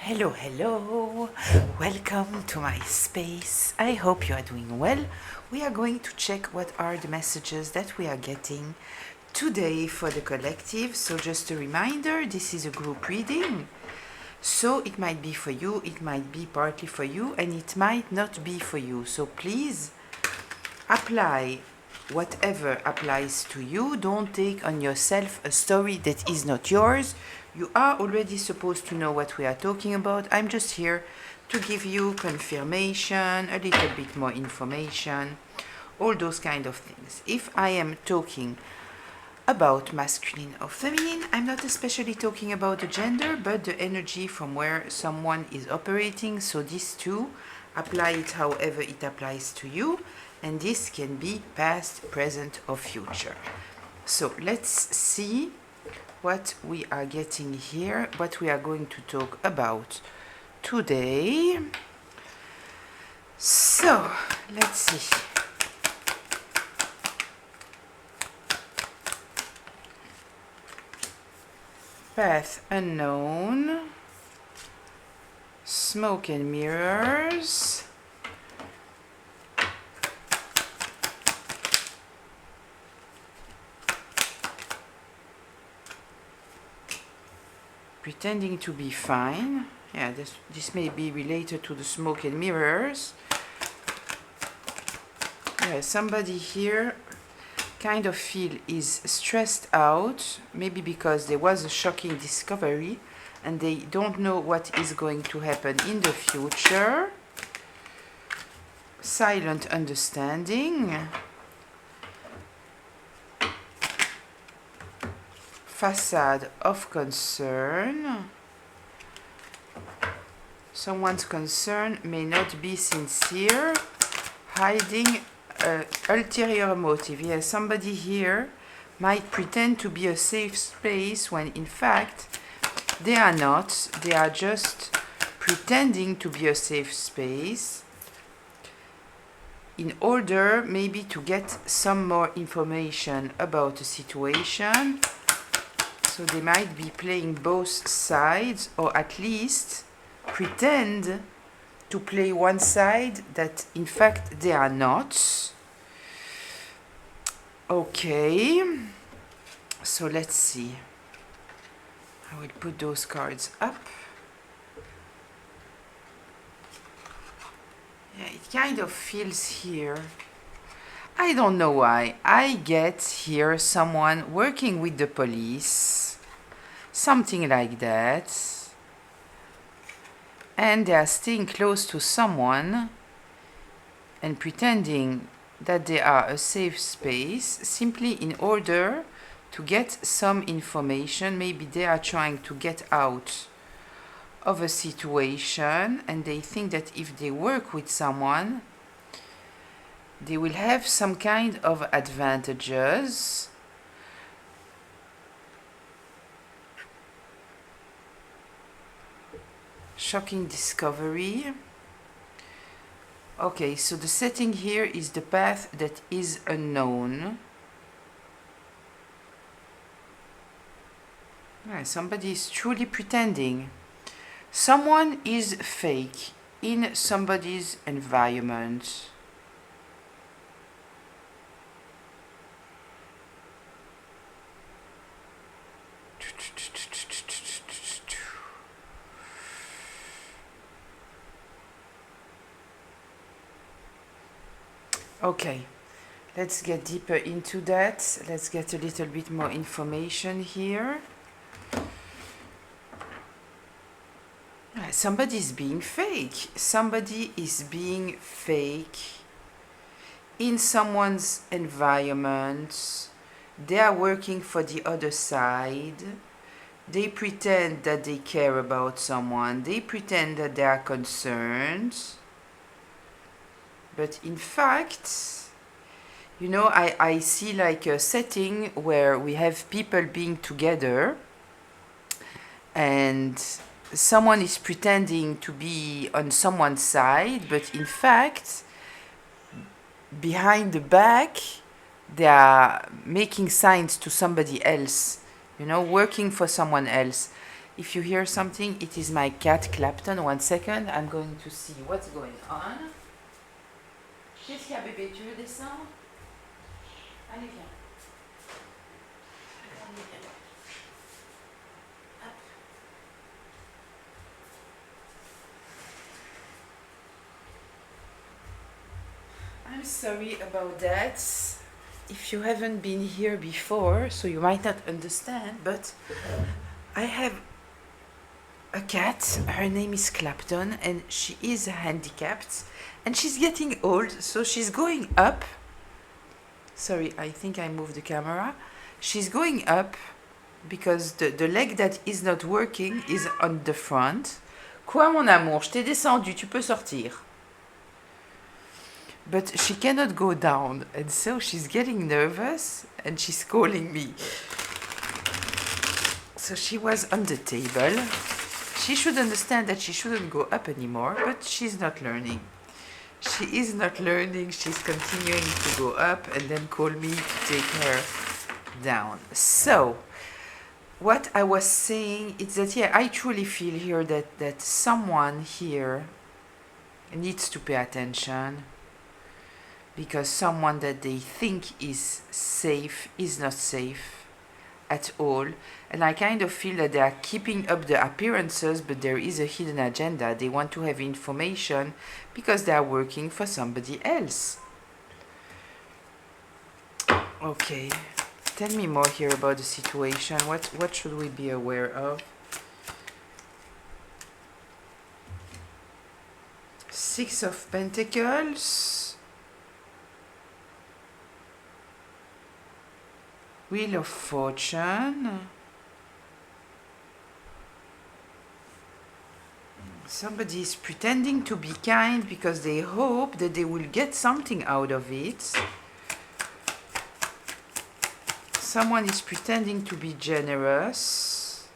Hello, hello. Welcome to my space. I hope you are doing well. We are going to check what are the messages that we are getting today for the collective. So just a reminder, this is a group reading. So it might be for you, it might be partly for you, and it might not be for you. So please apply whatever applies to you. Don't take on yourself a story that is not yours. You are already supposed to know what we are talking about. I'm just here to give you confirmation, a little bit more information, all those kind of things. If I am talking about masculine or feminine, I'm not especially talking about the gender, but the energy from where someone is operating. So these two, apply it however it applies to you, and this can be past, present, or future. So let's see what we are getting here, what we are going to talk about today. So let's see. Path unknown, smoke and mirrors, pretending to be fine. Yeah, this may be related to the smoke and mirrors. Yeah, somebody here kind of feel is stressed out, maybe because there was a shocking discovery and they don't know what is going to happen in the future. Silent understanding. Facade of concern. Someone's concern may not be sincere, hiding an ulterior motive. Yes, somebody here might pretend to be a safe space when in fact they are not. They are just pretending to be a safe space in order maybe to get some more information about the situation. So they might be playing both sides, or at least pretend to play one side that in fact they are not. Okay, so let's see. I will put those cards up. Yeah, it kind of feels here. I don't know why. I get here someone working with the police, something like that. And they are staying close to someone and pretending that they are a safe space simply in order to get some information. Maybe they are trying to get out of a situation and they think that if they work with someone, they will have some kind of advantages. Shocking discovery. Okay, so the setting here is the path that is unknown. Yeah, somebody is truly pretending. Someone is fake in somebody's environment. Okay, let's get deeper into that. Let's get a little bit more information here. Somebody is being fake. Somebody is being fake in someone's environment. They are working for the other side. They pretend that they care about someone. They pretend that they are concerned. But in fact, you know, I see like a setting where we have people being together and someone is pretending to be on someone's side, but in fact, behind the back, they are making signs to somebody else, you know, working for someone else. If you hear something, it is my cat Clapton. 1 second, I'm going to see what's going on. Qu'est-ce qu'il y a, bébé? Tu veux descendre? Allez, viens. Allez, viens. Hop. I'm sorry about that. If you haven't been here before, so you might not understand, but I have a cat. Her name is Clapton, and she is handicapped, and she's getting old, so she's going up. Sorry, I think I moved the camera. She's going up because the leg that is not working is on the front. Quoi, mon amour? Je t'ai descendu, tu peux sortir. But she cannot go down, and so she's getting nervous, and she's calling me. So she was on the table. She should understand that she shouldn't go up anymore, but she's not learning. She is not learning. She's continuing to go up and then call me to take her down. So, what I was saying is that, yeah, I truly feel here that someone here needs to pay attention, because someone that they think is safe is not safe at all. And I kind of feel that they are keeping up the appearances, but there is a hidden agenda. They want to have information because they are working for somebody else. Okay, tell me more here about the situation. What should we be aware of? Six of Pentacles. Wheel of Fortune. Somebody is pretending to be kind because they hope that they will get something out of it. Someone is pretending to be generous,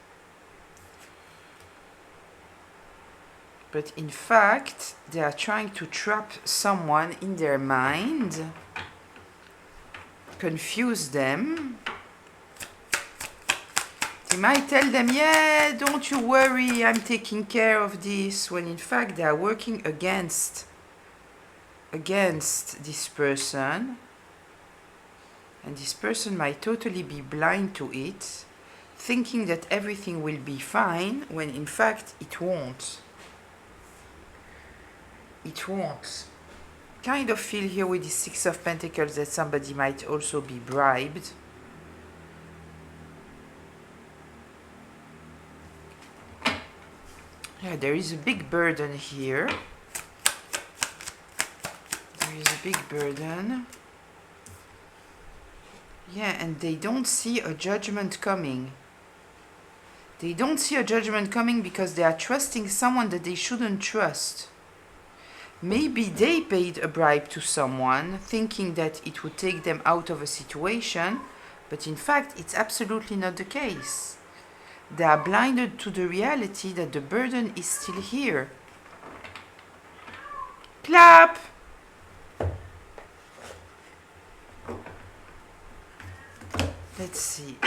but in fact they are trying to trap someone in their mind, confuse them. They might tell them, yeah, don't you worry, I'm taking care of this, when in fact they are working against this person, and this person might totally be blind to it, thinking that everything will be fine, when in fact it won't. It won't. Kind of feel here with the Six of Pentacles that somebody might also be bribed. Yeah, there is a big burden here. There is a big burden. Yeah, and they don't see a judgment coming. They don't see a judgment coming because they are trusting someone that they shouldn't trust. Maybe they paid a bribe to someone, thinking that it would take them out of a situation, but in fact, it's absolutely not the case. They are blinded to the reality that the burden is still here. Clap! Let's see.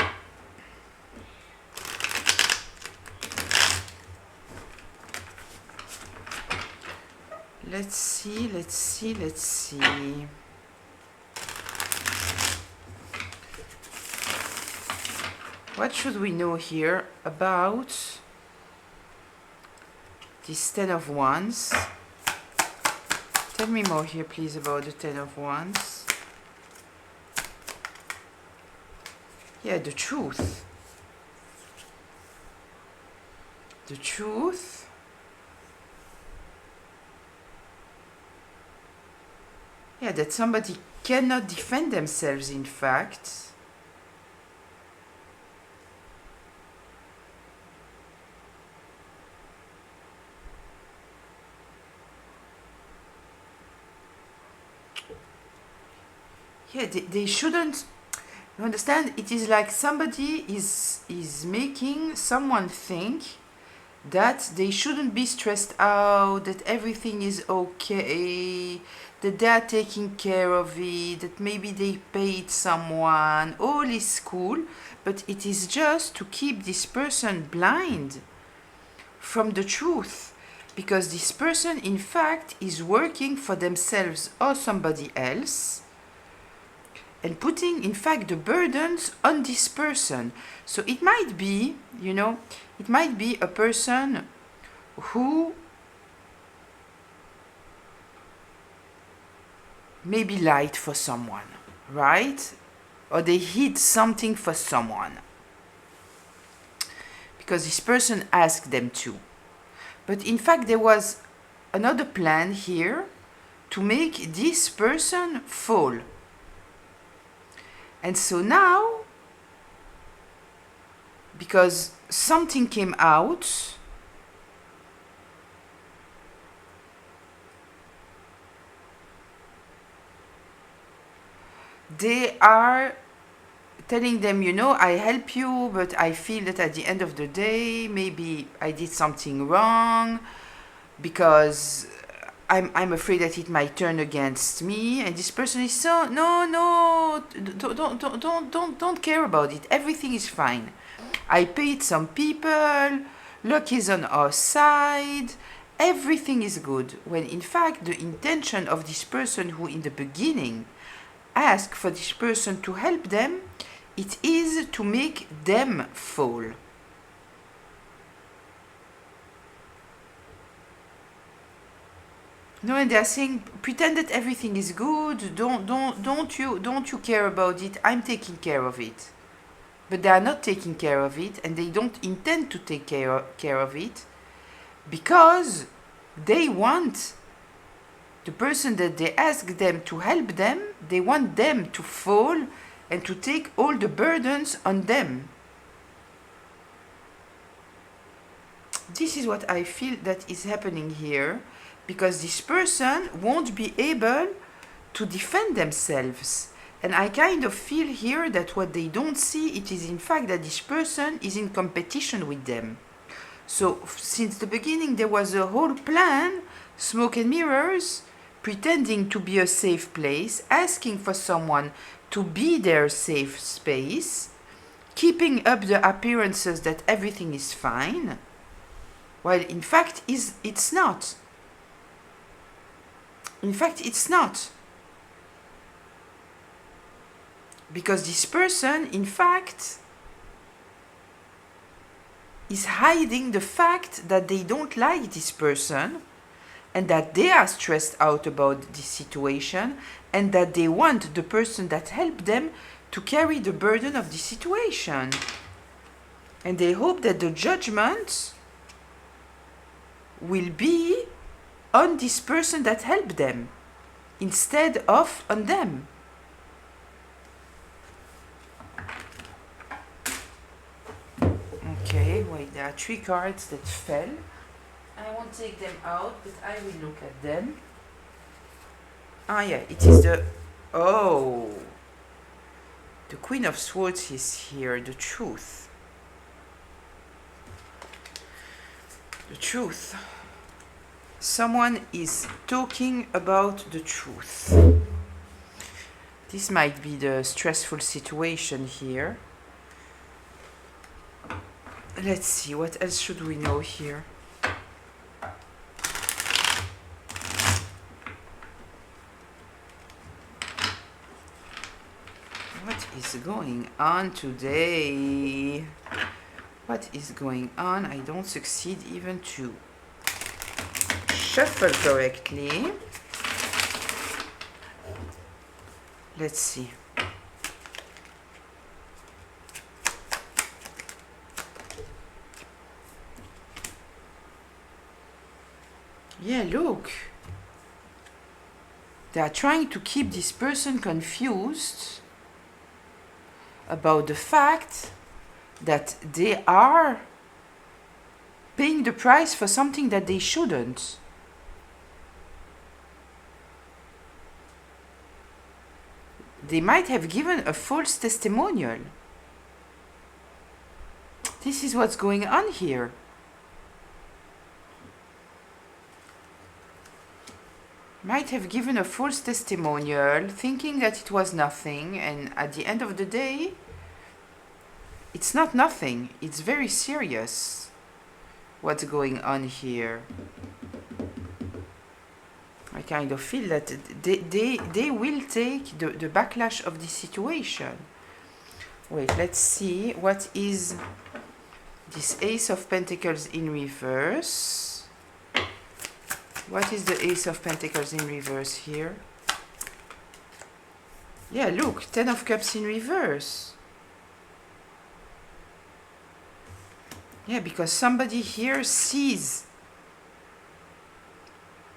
Let's see, let's see, let's see. What should we know here about this Ten of Wands? Tell me more here, please, about the Ten of Wands. Yeah, the truth. The truth. Yeah, that somebody cannot defend themselves, in fact. Yeah, they shouldn't. You understand? It is like somebody is making someone think that they shouldn't be stressed out, that everything is okay, that they are taking care of it, that maybe they paid someone, all is cool, but it is just to keep this person blind from the truth, because this person in fact is working for themselves or somebody else and putting in fact the burdens on this person. So it might be, it might be a person who maybe lied for someone, right? Or they hid something for someone because this person asked them to. But in fact there was another plan here to make this person fall. And so now, because something came out, they are telling them, I help you, but I feel that at the end of the day, maybe I did something wrong, because I'm afraid that it might turn against me. And this person is so, no, don't care about it. Everything is fine. I paid some people, luck is on our side, everything is good. When in fact the intention of this person who in the beginning asked for this person to help them, it is to make them fall. No, and they are saying, pretend that everything is good. Don't you care about it. I'm taking care of it. But they are not taking care of it, and they don't intend to take care of it, because they want the person that they ask them to help them, they want them to fall and to take all the burdens on them. This is what I feel that is happening here, because this person won't be able to defend themselves. And I kind of feel here that what they don't see, it is in fact that this person is in competition with them. So since the beginning there was a whole plan, smoke and mirrors, pretending to be a safe place, asking for someone to be their safe space, keeping up the appearances that everything is fine, while in fact it's not. In fact, it's not. Because this person, in fact, is hiding the fact that they don't like this person, and that they are stressed out about this situation, and that they want the person that helped them to carry the burden of the situation. And they hope that the judgment will be on this person that helped them instead of on them. Okay, wait, there are 3 cards that fell. I won't take them out, but I will look at them. Ah, yeah, it is the Queen of Swords is here, the truth. The truth. Someone is talking about the truth. This might be the stressful situation here. Let's see, what else should we know here? What is going on today? What is going on? I don't succeed even to shuffle correctly. Let's see. Yeah, look. They are trying to keep this person confused about the fact that they are paying the price for something that they shouldn't. They might have given a false testimonial. This is what's going on here. Might have given a false testimonial, thinking that it was nothing, and at the end of the day, it's not nothing. It's very serious what's going on here. I kind of feel that they will take the backlash of the situation. Wait, let's see. What is this Ace of Pentacles in reverse? What is the Ace of Pentacles in reverse here? Yeah, look, Ten of Cups in reverse. Yeah, because somebody here sees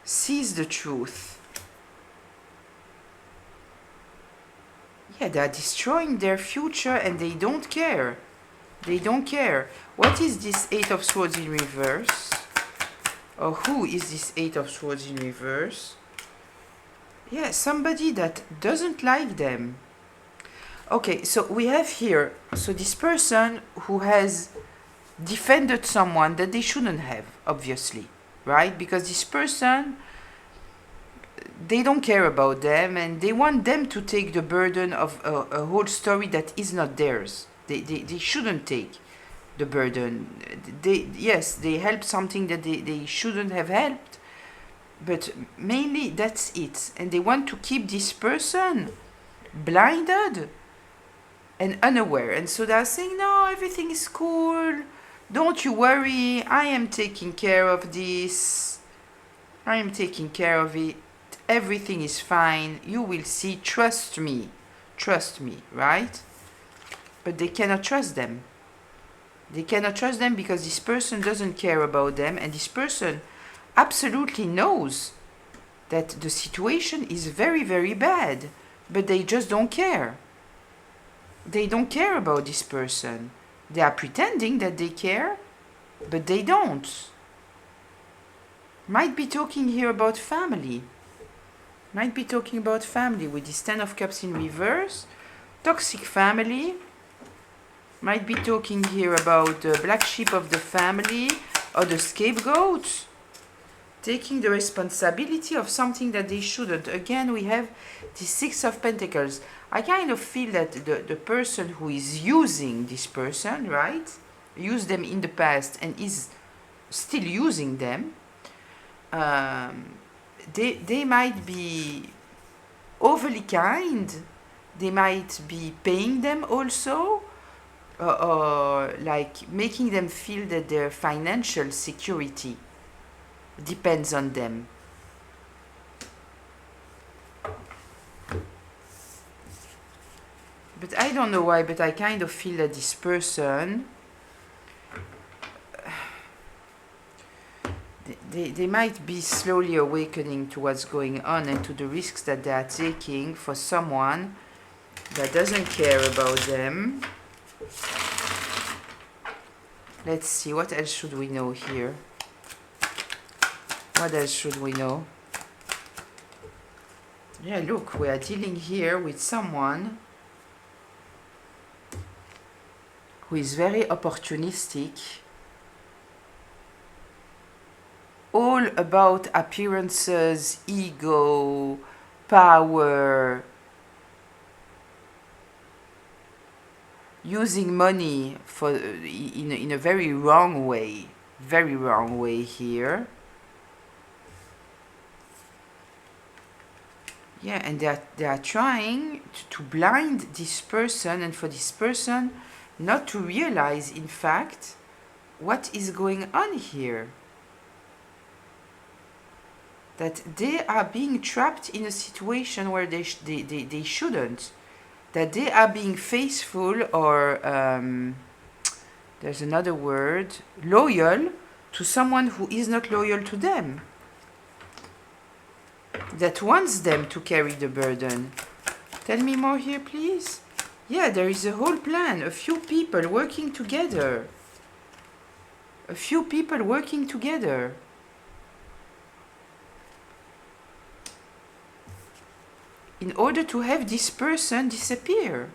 the truth. Yeah, they are destroying their future and they don't care. They don't care. What is this Eight of Swords in reverse? Or who is this Eight of Swords in reverse? Yeah, somebody that doesn't like them. Okay, so we have here, so this person who has defended someone that they shouldn't have, obviously, right? Because this person, they don't care about them and they want them to take the burden of a whole story that is not theirs. They shouldn't take the burden. Yes, they help something that they shouldn't have helped, but mainly that's it. And they want to keep this person blinded and unaware. And so they're saying, no, everything is cool. Don't you worry. I am taking care of this. I am taking care of it. Everything is fine. You will see. Trust me. Trust me, right? But they cannot trust them. They cannot trust them because this person doesn't care about them, and this person absolutely knows that the situation is very, very bad, but they just don't care. They don't care about this person. They are pretending that they care, but they don't. Might be talking here about family. Might be talking about family with this Ten of Cups in reverse. Toxic family. Might be talking here about the black sheep of the family or the scapegoat. Taking the responsibility of something that they shouldn't. Again, we have the Six of Pentacles. I kind of feel that the person who is using this person, right? Used them in the past and is still using them. They might be overly kind. They might be paying them also. Or like making them feel that their financial security depends on them. But I don't know why, but I kind of feel that this person, they might be slowly awakening to what's going on and to the risks that they are taking for someone that doesn't care about them. Let's see, what else should we know here? What else should we know? Yeah, look, we are dealing here with someone who is very opportunistic, all about appearances, ego, power, using money for in a very wrong way here. Yeah, and they are trying to blind this person and for this person not to realize, in fact, what is going on here. That they are being trapped in a situation where they shouldn't. That they are being faithful or, there's another word, loyal to someone who is not loyal to them. That wants them to carry the burden. Tell me more here, please. Yeah, there is a whole plan. A few people working together. A few people working together. In order to have this person disappear.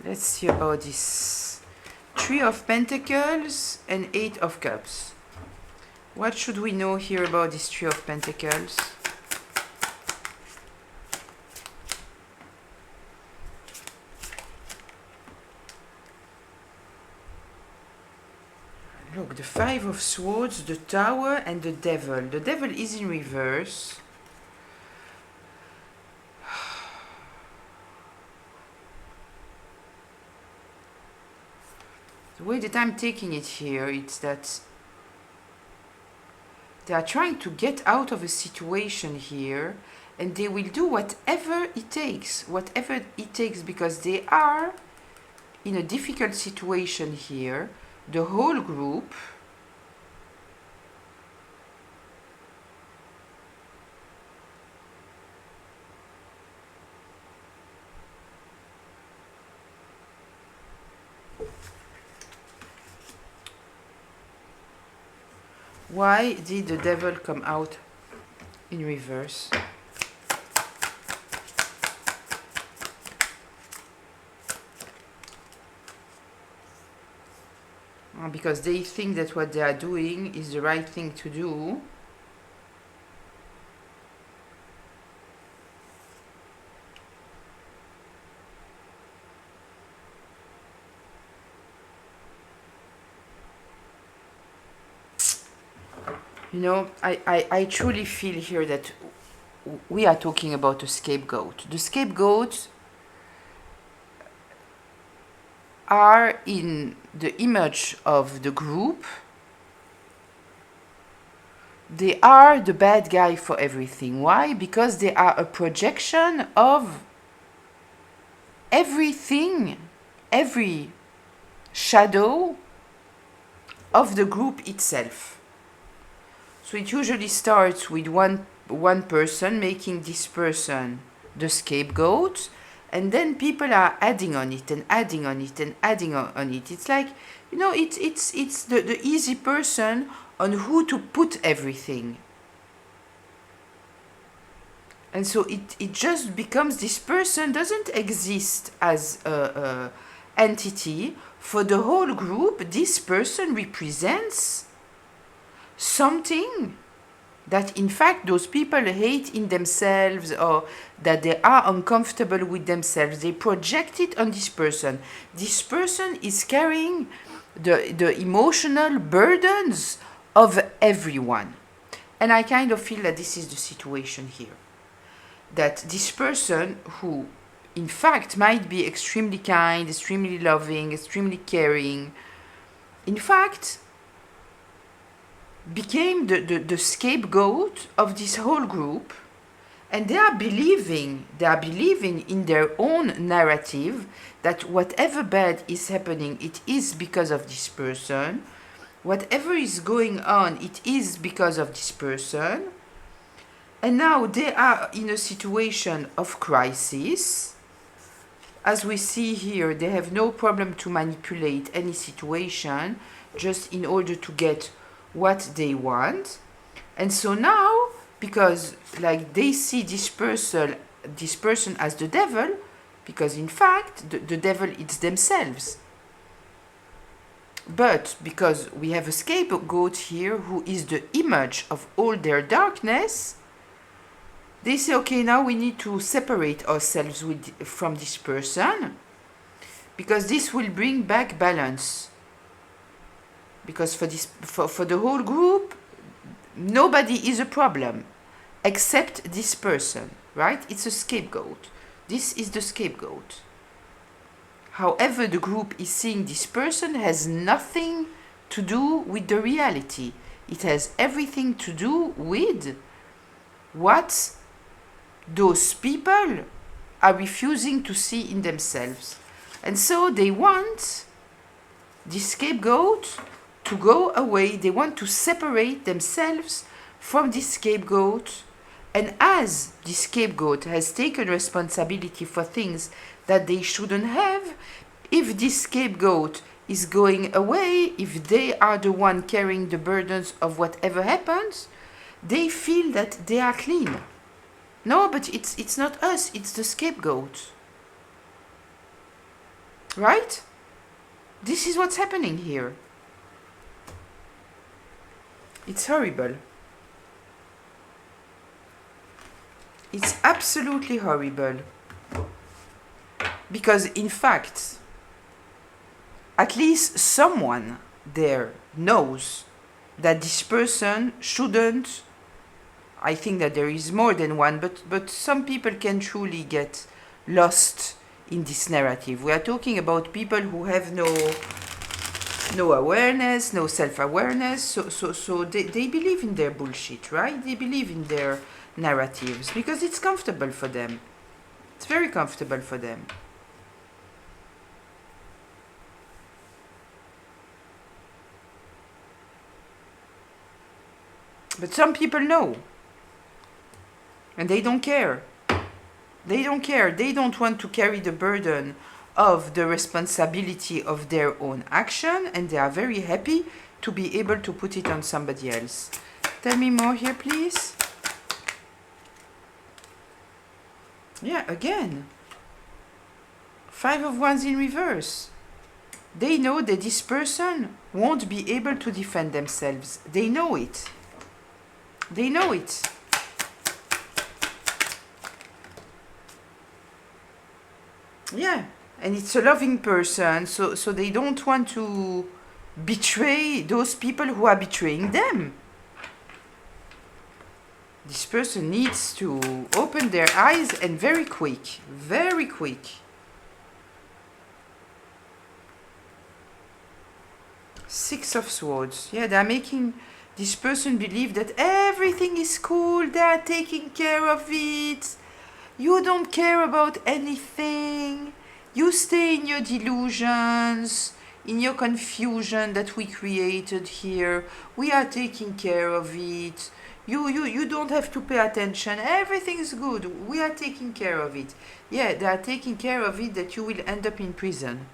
Let's see about this. 3 of Pentacles and 8 of Cups. What should we know here about this 3 of Pentacles? Look, the 5 of Swords, the Tower, and the Devil. The Devil is in reverse. The way that I'm taking it here, it's that they are trying to get out of a situation here, and they will do whatever it takes, because they are in a difficult situation here, the whole group. Why did the Devil come out in reverse? Because they think that what they are doing is the right thing to do. You know, I truly feel here that we are talking about a scapegoat. The scapegoats are in the image of the group. They are the bad guy for everything. Why? Because they are a projection of everything, every shadow of the group itself. So it usually starts with one person, making this person the scapegoat, and then people are adding on it and adding on it and adding on it. It's like, you know, it's the easy person on who to put everything. And so it just becomes, this person doesn't exist as a entity. For the whole group, this person represents something that in fact those people hate in themselves, or that they are uncomfortable with themselves. They project it on this person. This person is carrying the emotional burdens of everyone. And I kind of feel that this is the situation here. That this person, who in fact might be extremely kind, extremely loving, extremely caring, in fact became the scapegoat of this whole group, and they are believing in their own narrative that whatever bad is happening, it is because of this person. Whatever is going on, it is because of this person. And now they are in a situation of crisis. As we see here, they have no problem to manipulate any situation just in order to get what they want. And so now, because like they see this person as the devil, because in fact the devil is themselves. But because we have a scapegoat here who is the image of all their darkness, they say, okay, now we need to separate ourselves from this person, because this will bring back balance. Because for the whole group, nobody is a problem except this person, right? It's a scapegoat. This is the scapegoat. However, the group is seeing this person has nothing to do with the reality. It has everything to do with what those people are refusing to see in themselves. And so they want the scapegoat to go away. They want to separate themselves from the scapegoat. And as the scapegoat has taken responsibility for things that they shouldn't have, if this scapegoat is going away, if they are the one carrying the burdens of whatever happens, they feel that they are clean. No, but it's not us, it's the scapegoat. Right? This is what's happening here. It's horrible. It's absolutely horrible. Because in fact, at least someone there knows that this person shouldn't. I think that there is more than one, but some people can truly get lost in this narrative. We are talking about people who have no awareness, no self-awareness, so they believe in their bullshit, right? They believe in their narratives because it's comfortable for them. It's very comfortable for them. But some people know. And they don't care. They don't care. They don't want to carry the burden of the responsibility of their own action, and they are very happy to be able to put it on somebody else. Tell me more here, please. Yeah, again. 5 of Wands in reverse. They know that this person won't be able to defend themselves. They know it. They know it. Yeah, and it's a loving person, so they don't want to betray those people who are betraying them. This person needs to open their eyes, and very quick, very quick. Six of Swords. Yeah, they're making this person believe that everything is cool, they are taking care of it. You don't care about anything. You stay in your delusions, in your confusion that we created here. We are taking care of it. You don't have to pay attention. Everything is good. We are taking care of it. Yeah, they are taking care of it that you will end up in prison.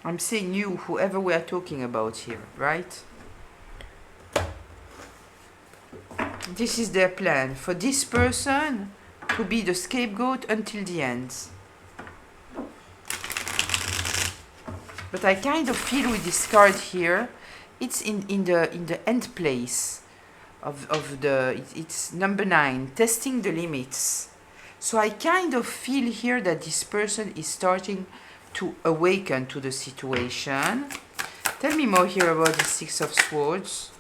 I'm saying you, whoever we are talking about here, right? This is their plan, for this person to be the scapegoat until the end. But I kind of feel with this card here, it's in the end place of the, it's number 9, testing the limits. So I kind of feel here that this person is starting to awaken to the situation. Tell me more here about the Six of Swords.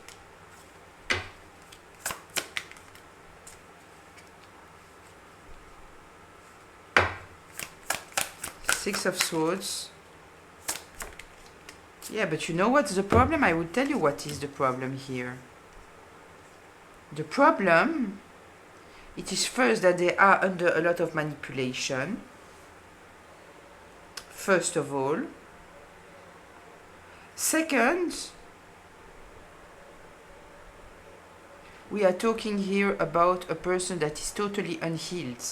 Six of Swords. Yeah, but you know what's the problem? I will tell you what is the problem here. The problem, it is first that they are under a lot of manipulation. First of all. Second, we are talking here about a person that is totally unhealed.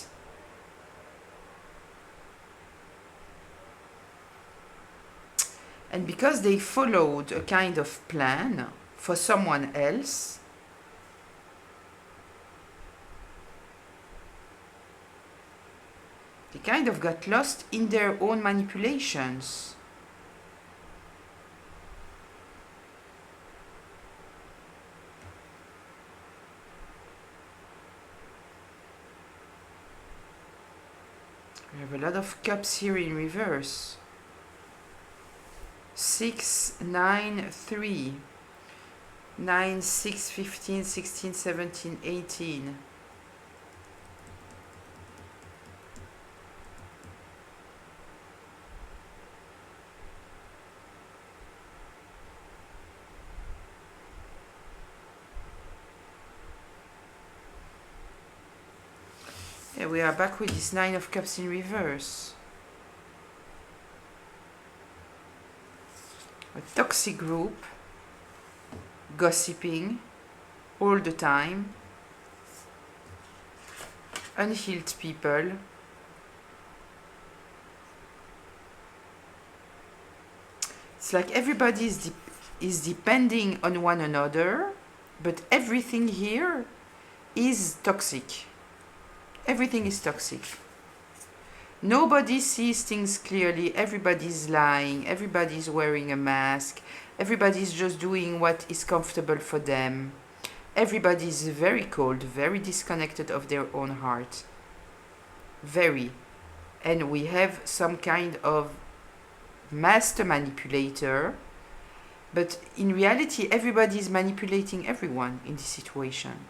And because they followed a kind of plan for someone else, they kind of got lost in their own manipulations. We have a lot of cups here in reverse. 6, 9, 3, 9, 6, 15, 16, 17, 18. Yeah, we are back with this 9 of Cups in reverse. A toxic group, gossiping all the time, unhealed people, it's like everybody is depending on one another, but everything here is toxic. Everything is toxic. Nobody sees things clearly. Everybody's lying. Everybody's wearing a mask. Everybody's just doing what is comfortable for them. Everybody's very cold, very disconnected of their own heart. Very. And we have some kind of master manipulator, but in reality everybody is manipulating everyone in this situation.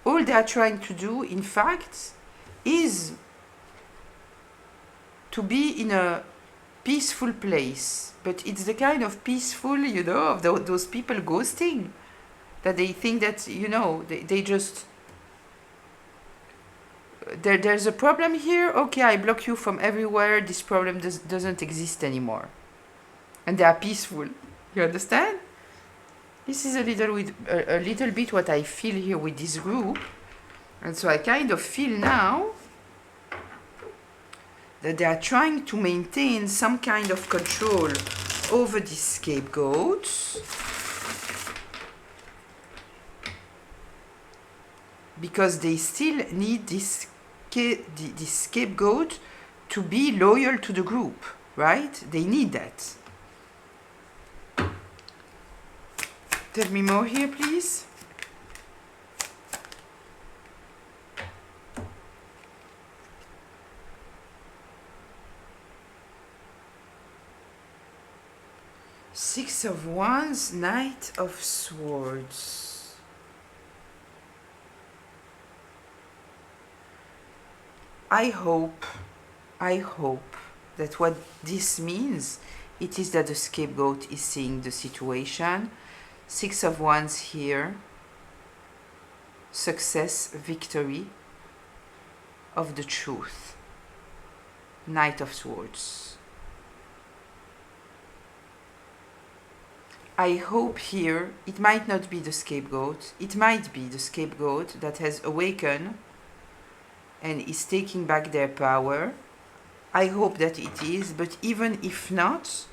All they are trying to do, in fact, is to be in a peaceful place, but it's the kind of peaceful, you know, of those people ghosting, that they think that, you know, they just, there's a problem here, okay, I block you from everywhere, this problem doesn't exist anymore, and they are peaceful. You understand? This is a little bit what I feel here with this group. And so I kind of feel now that they are trying to maintain some kind of control over the scapegoats, because they still need this scapegoat to be loyal to the group, right? They need that. Tell me more here, please. Six of Wands, Knight of Swords. I hope that what this means, it is that the scapegoat is seeing the situation. Six of Wands here. Success, victory of the truth. Knight of Swords. I hope here, it might not be the scapegoat, it might be the scapegoat that has awakened and is taking back their power. I hope that it is, but even if not,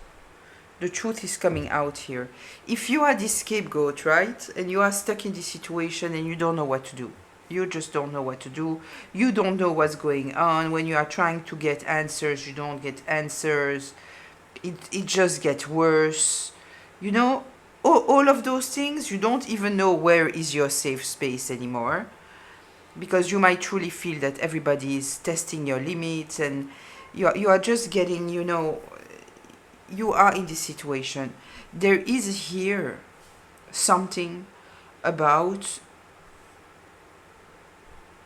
the truth is coming out here. If you are this scapegoat, right, and you are stuck in this situation and you don't know what to do, you just don't know what to do, you don't know what's going on, when you are trying to get answers, you don't get answers, it just gets worse, you know, all of those things, you don't even know where is your safe space anymore, because you might truly feel that everybody is testing your limits, and you are just getting, you know, you are in this situation. There is here something about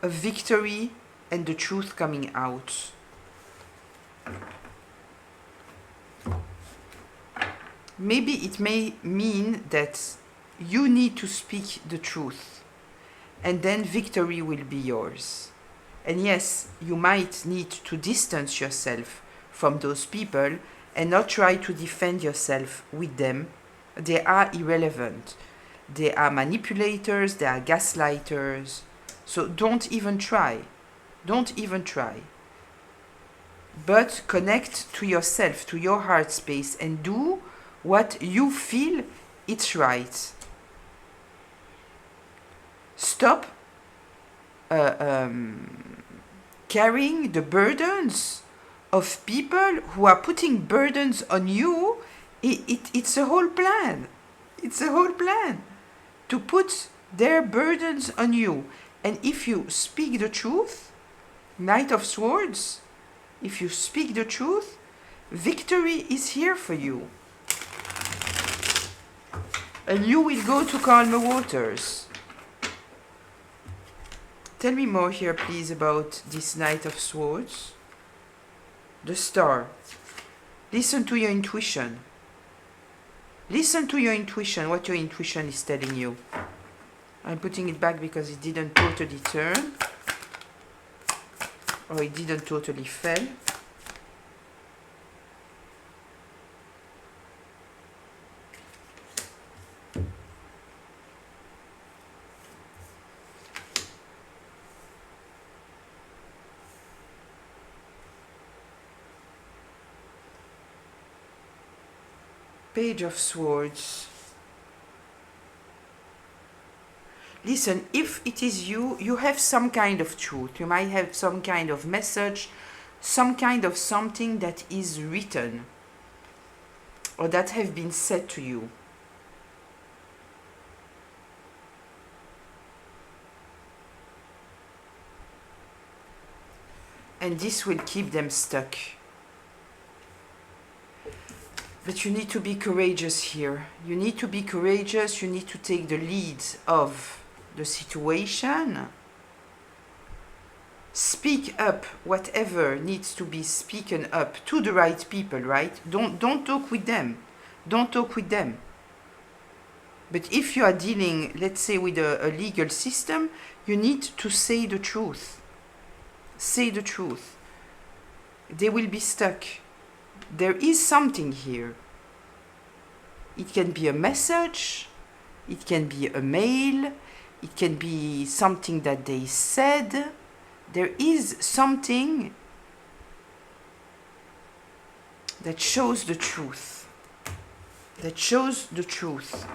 a victory and the truth coming out. Maybe it may mean that you need to speak the truth, and then victory will be yours. And yes, you might need to distance yourself from those people and not try to defend yourself with them. They are irrelevant. They are manipulators, they are gaslighters. So don't even try. Don't even try. But connect to yourself, to your heart space, and do what you feel it's right. Stop carrying the burdens of people who are putting burdens on you. It's a whole plan. It's a whole plan to put their burdens on you. And if you speak the truth, Knight of Swords, if you speak the truth, victory is here for you. And you will go to calmer waters. Tell me more here, please, about this Knight of Swords. The Star. Listen to your intuition. Listen to your intuition, what your intuition is telling you. I'm putting it back because it didn't totally turn. Or it didn't totally fell. Page of Swords. Listen, if it is you, you have some kind of truth. You might have some kind of message, some kind of something that is written or that have been said to you. And this will keep them stuck. But you need to be courageous here. You need to be courageous. You need to take the lead of the situation. Speak up whatever needs to be spoken up to the right people, right? Don't talk with them. Don't talk with them. But if you are dealing, let's say, with a legal system, you need to say the truth. Say the truth. They will be stuck. There is something here. It can be a message, it can be a mail, it can be something that they said. There is something that shows the truth. That shows the truth.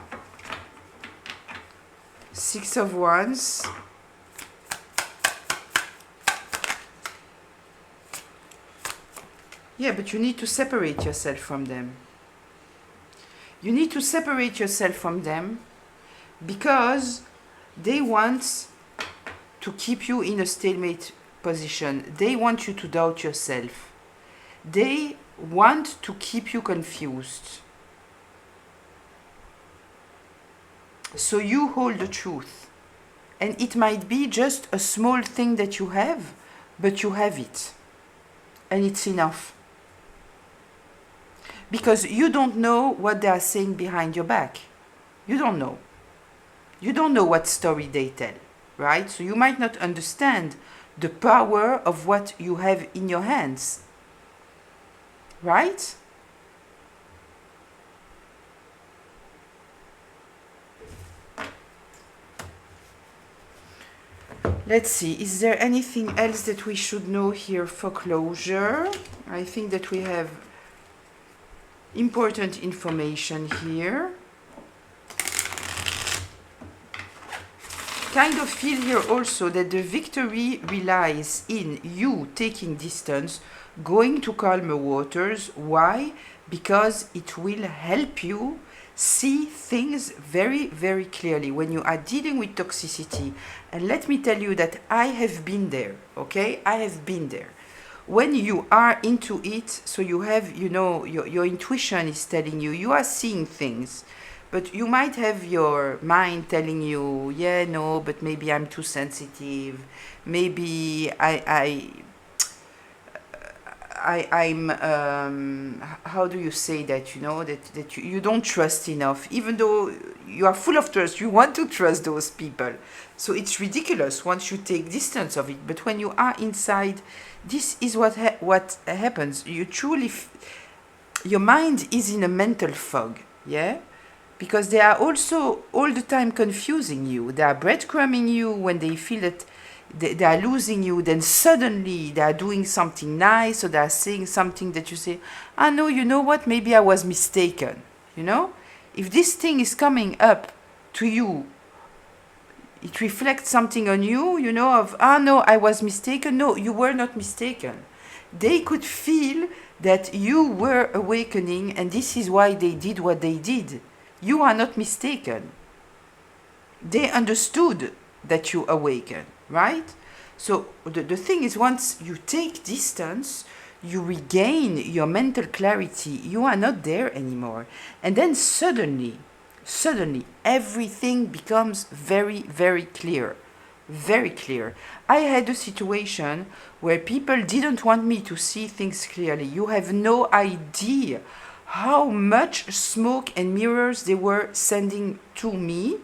Six of Wands. Yeah, but you need to separate yourself from them. You need to separate yourself from them because they want to keep you in a stalemate position. They want you to doubt yourself. They want to keep you confused. So you hold the truth. And it might be just a small thing that you have, but you have it. And it's enough. Because you don't know what they are saying behind your back. You don't know. You don't know what story they tell, right? So you might not understand the power of what you have in your hands, right? Let's see, is there anything else that we should know here for closure? I think that we have important information here. Kind of feel here also that the victory relies in you taking distance, going to calmer waters. Why? Because it will help you see things very, very clearly when you are dealing with toxicity. And let me tell you that I have been there, okay? I have been there. When you are into it, so you have, you know, your intuition is telling you, you are seeing things. But you might have your mind telling you, yeah, no, but maybe I'm too sensitive. Maybe I'm, how do you say that, you know, that you don't trust enough. Even though you are full of trust, you want to trust those people. So it's ridiculous once you take distance of it. But when you are inside, this is what happens. You truly, your mind is in a mental fog, yeah? Because they are also all the time confusing you. They are breadcrumbing you when they feel that they are losing you. Then suddenly they are doing something nice, or they are saying something that you say, ah, no, you know what? Maybe I was mistaken. You know? If this thing is coming up to you, it reflects something on you, you know, of, ah, no, I was mistaken. No, you were not mistaken. They could feel that you were awakening, and this is why they did what they did. You are not mistaken. They understood that you awaken, right? So the thing is, once you take distance, you regain your mental clarity. You are not there anymore. And then suddenly, everything becomes very, very clear. Very clear. I had a situation where people didn't want me to see things clearly. You have no idea how much smoke and mirrors they were sending to me.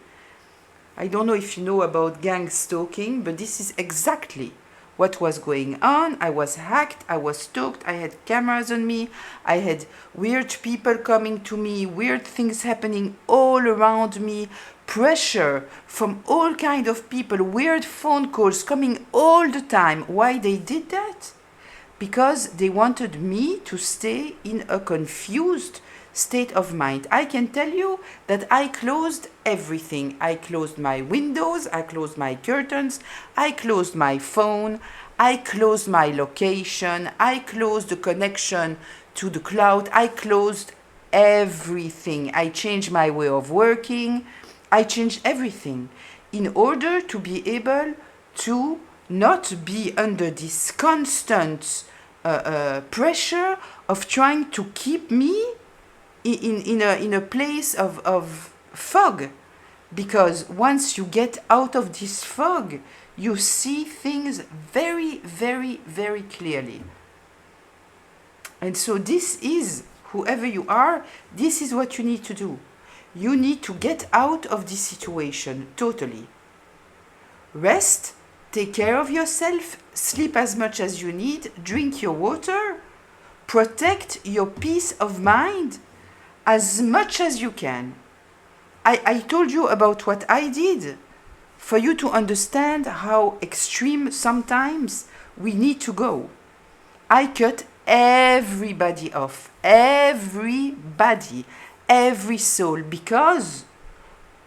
I don't know if you know about gang stalking, but this is exactly what was going on. I was hacked, I was stalked, I had cameras on me, I had weird people coming to me, weird things happening all around me, pressure from all kind of people, weird phone calls coming all the time. Why they did that? Because they wanted me to stay in a confused state of mind. I can tell you that I closed everything. I closed my windows, I closed my curtains, I closed my phone, I closed my location, I closed the connection to the cloud, I closed everything. I changed my way of working, I changed everything in order to be able to not be under this constant pressure of trying to keep me in a place of fog. Because once you get out of this fog, you see things very, very, very clearly. And so this is, whoever you are, this is what you need to do. You need to get out of this situation totally. Rest, take care of yourself, sleep as much as you need, drink your water, protect your peace of mind as much as you can. I told you about what I did for you to understand how extreme sometimes we need to go. I cut everybody off, everybody, every soul, because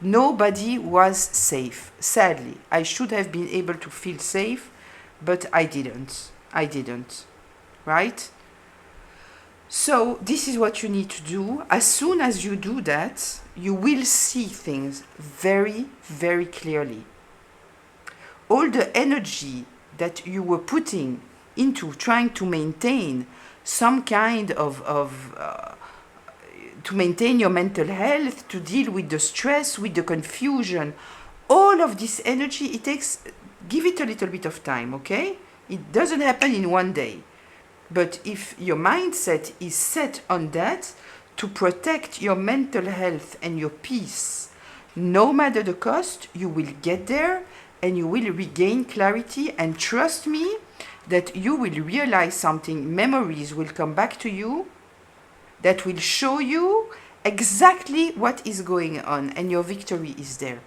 nobody was safe. Sadly, I should have been able to feel safe, but I didn't. Right? So this is what you need to do. As soon as you do that, you will see things very, very clearly. All the energy that you were putting into trying to maintain some kind to maintain your mental health, to deal with the stress, with the confusion, all of this energy, give it a little bit of time, okay? It doesn't happen in one day. But if your mindset is set on that, to protect your mental health and your peace, no matter the cost, you will get there and you will regain clarity. And trust me that you will realize something. Memories will come back to you that will show you exactly what is going on, and your victory is there.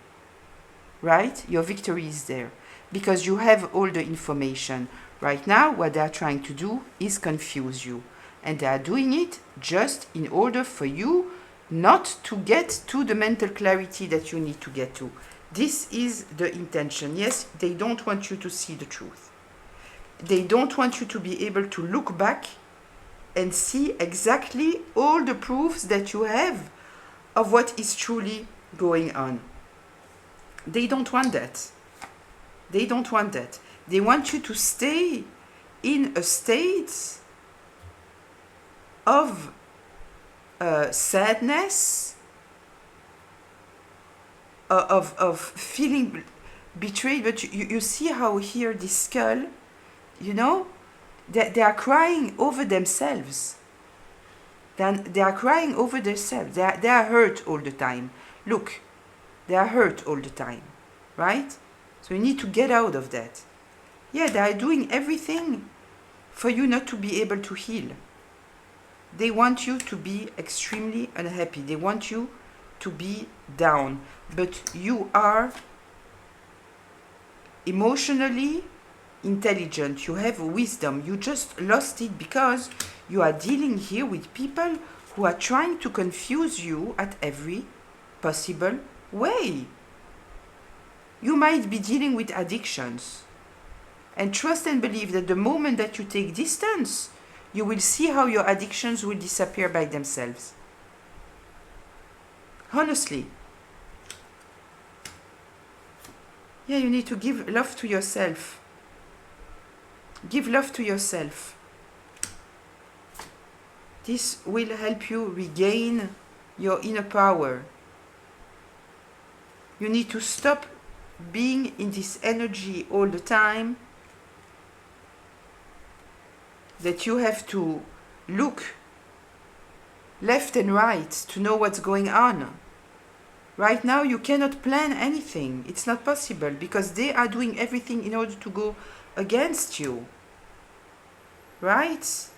Right? Your victory is there because you have all the information. Right now, what they are trying to do is confuse you. And they are doing it just in order for you not to get to the mental clarity that you need to get to. This is the intention. Yes, they don't want you to see the truth. They don't want you to be able to look back and see exactly all the proofs that you have of what is truly going on. They don't want that. They don't want that. They want you to stay in a state of sadness, of feeling betrayed. But you see how here this skull, you know, they are crying over themselves. They are crying over themselves. They are hurt all the time. Look, they are hurt all the time, right? So you need to get out of that. Yeah, they are doing everything for you not to be able to heal. They want you to be extremely unhappy. They want you to be down. But you are emotionally intelligent. You have wisdom. You just lost it because you are dealing here with people who are trying to confuse you at every possible way. You might be dealing with addictions. And trust and believe that the moment that you take distance, you will see how your addictions will disappear by themselves. Honestly. Yeah, you need to give love to yourself. Give love to yourself. This will help you regain your inner power. You need to stop being in this energy all the time, that you have to look left and right to know what's going on. Right now you cannot plan anything. It's not possible because they are doing everything in order to go against you. Right?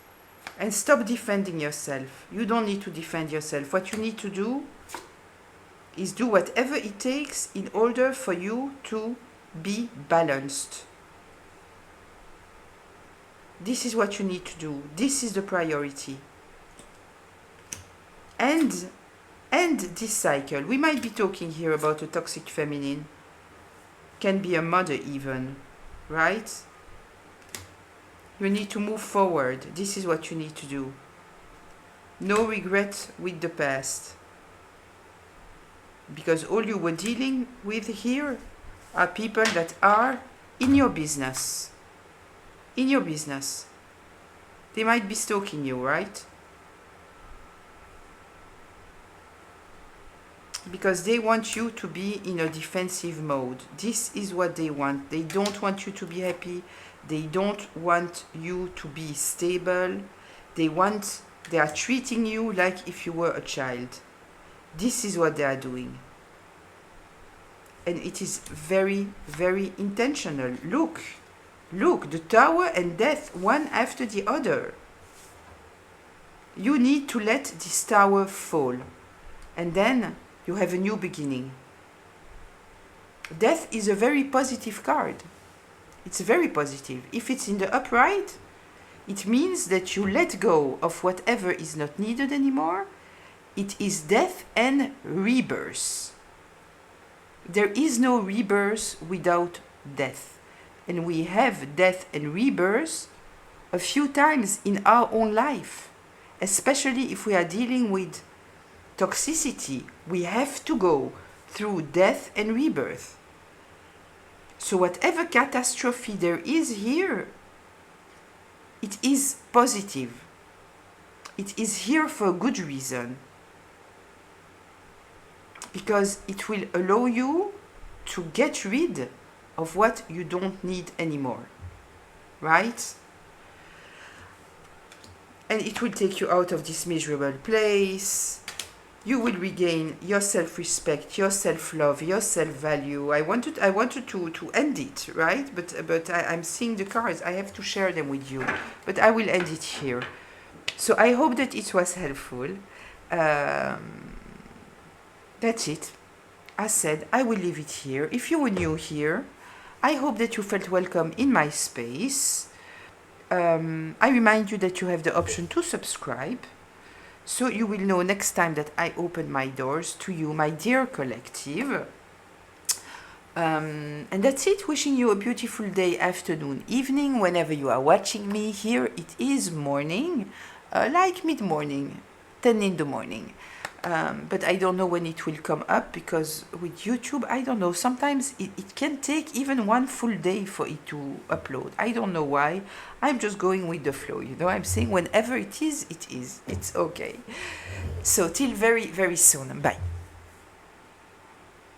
And stop defending yourself. You don't need to defend yourself. What you need to do is do whatever it takes in order for you to be balanced. This is what you need to do. This is the priority. end this cycle. We might be talking here about a toxic feminine. Can be a mother even, right? You need to move forward. This is what you need to do. No regret with the past. Because all you were dealing with here are people that are in your business. In your business. They might be stalking you, right? Because they want you to be in a defensive mode. This is what they want. They don't want you to be happy. They don't want you to be stable. They are treating you like if you were a child. This is what they are doing. And it is very, very intentional. Look, the tower and death, one after the other. You need to let this tower fall. And then you have a new beginning. Death is a very positive card. It's very positive. If it's in the upright, it means that you let go of whatever is not needed anymore. It is death and rebirth. There is no rebirth without death. And we have death and rebirth a few times in our own life. Especially if we are dealing with toxicity, we have to go through death and rebirth. So whatever catastrophe there is here, it is positive. It is here for a good reason. Because it will allow you to get rid of what you don't need anymore. Right? And it will take you out of this miserable place. You will regain your self-respect, your self-love, your self-value. I wanted to end it, right? But I'm seeing the cards. I have to share them with you. But I will end it here. So I hope that it was helpful. That's it. As said, I will leave it here. If you were new here, I hope that you felt welcome in my space. I remind you that you have the option to subscribe. So you will know next time that I open my doors to you, my dear collective. And that's it. Wishing you a beautiful day, afternoon, evening, whenever you are watching me. Here it is morning, like mid-morning, 10 in the morning. But I don't know when it will come up, because with YouTube, I don't know. Sometimes it can take even one full day for it to upload. I don't know why. I'm just going with the flow, you know. I'm saying whenever it is, it is. It's okay. So till very, very soon. Bye.